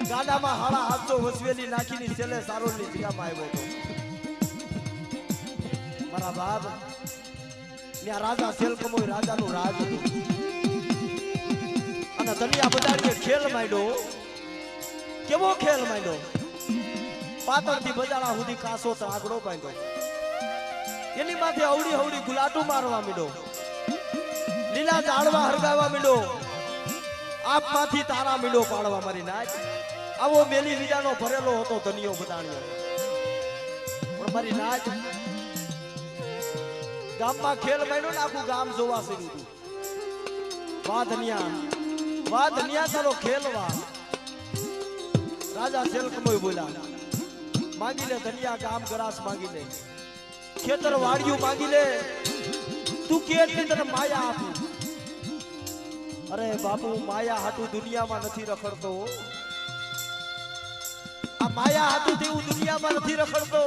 ગાડામાં હાડા હાથો વસવેલી નાખીની છેલ્લે સારોની જગ્યામાં આવ્યો હતો મારા બાપ ત્યાં રાજા સેલ કમોય રાજાનું રાજ હતું અને દલિયા બજારીએ ખેલ માંડ્યો કેવો ખેલ માંડ્યો પાતળથી બજાડા સુધી કાસો આગળો બાંધ્યો એની માથે અવડી હવડી ગુલાટું મારવા માંડ્યો લીલા ઝાડવા હરગાવા માંડ્યો આપમાંથી તારા મીંડો પાડવા મારી નાચ આવો મેલી વિજાનો ભરેલો હતો ધનિયો બદાણિયો પણ મારી નાચ ગામમાં ખેલ માંડ્યો ને આખું ગામ જોવા સીધું વાહ ધનિયા તારો ખેલ વાહ રાજા સેલ કમોય બોલ્યા માંગી લે ધનિયા ગામ ગરાસ માંગી લે ખેતર વાડિયું માંગી લે તું કેટલી તને માયા આપું અરે બાપુ માયા હાટું દુનિયામાં નથી રખડતો આ માયા હાટું તેવું દુનિયામાં નથી રખડતો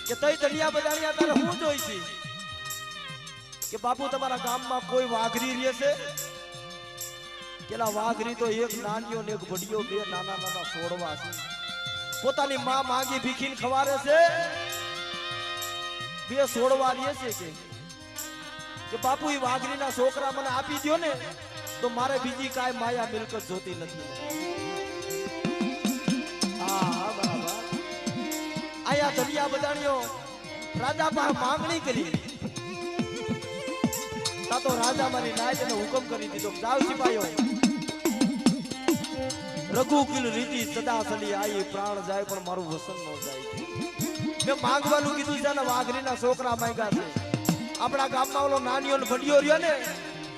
કે તઈ દુનિયા બજાણ્યા તારે હું જોઈ છે કે બાપુ તમારા ગામમાં કોઈ વાઘરી રહે છે કેલા વાઘરી તો એક નાનીઓ ને એક વડીયો બે નાના નાના છોડવા છે પોતાની માં માંગી ભીખીને ખવારે છે બે છોડવા રહે છે કે બાપુ એ વાઘરીના છોકરા મને આપી દો ને તો મારે બીજી કાંઈ માયા મિલકત જોતી નથી હા બરાબર આયા દરિયા બજાણ્યો રાજા પાસે માંગણી કરી તા તો રાજા મારી નાય એને હુકમ કરી દીધો જાવ સિપાહીઓ રઘુકુલ રીતિ સદા સલી આઈ પ્રાણ જાય પણ મારું વસન ન જાય મેં માંગવાનું કીધું છે ને વાઘરીના છોકરા માંગ્યા છે આપણા ગામમાં ઓલો નાનીઓ ને ભડિયો રહ્યો ને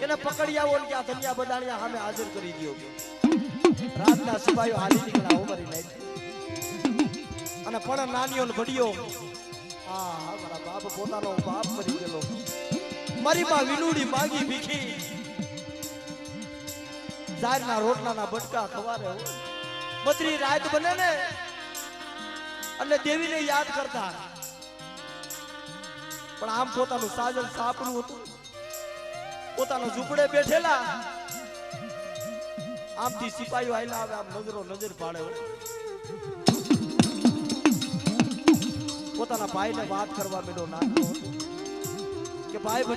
એને પકડી આવો ને ત્યાં ધનિયા બદાણિયા સામે હાજર કરી દયો રાતના સિપાહીઓ હાલી નીકળ્યા હો મારી નાય અને પણ નાનીઓ ને ભડિયો હા મારા બાપ પોતાનો બાપ મરી ગયેલો મારી માં વિનુડી માગી ભીખી જારના રોટલાના બટકા ખવારે બત્રી રાત બને ને એટલે દેવીને યાદ કરતા પણ આમ પોતાનું સાજલ સાપડું હતું પોતાના ઝૂંપડે બેઠેલા આમથી સિપાહીઓ આયલા આવે આમ નજરો નજર પાડે પોતાના ભાઈને વાત કરવા માંડ્યો નાનો કે ભાઈ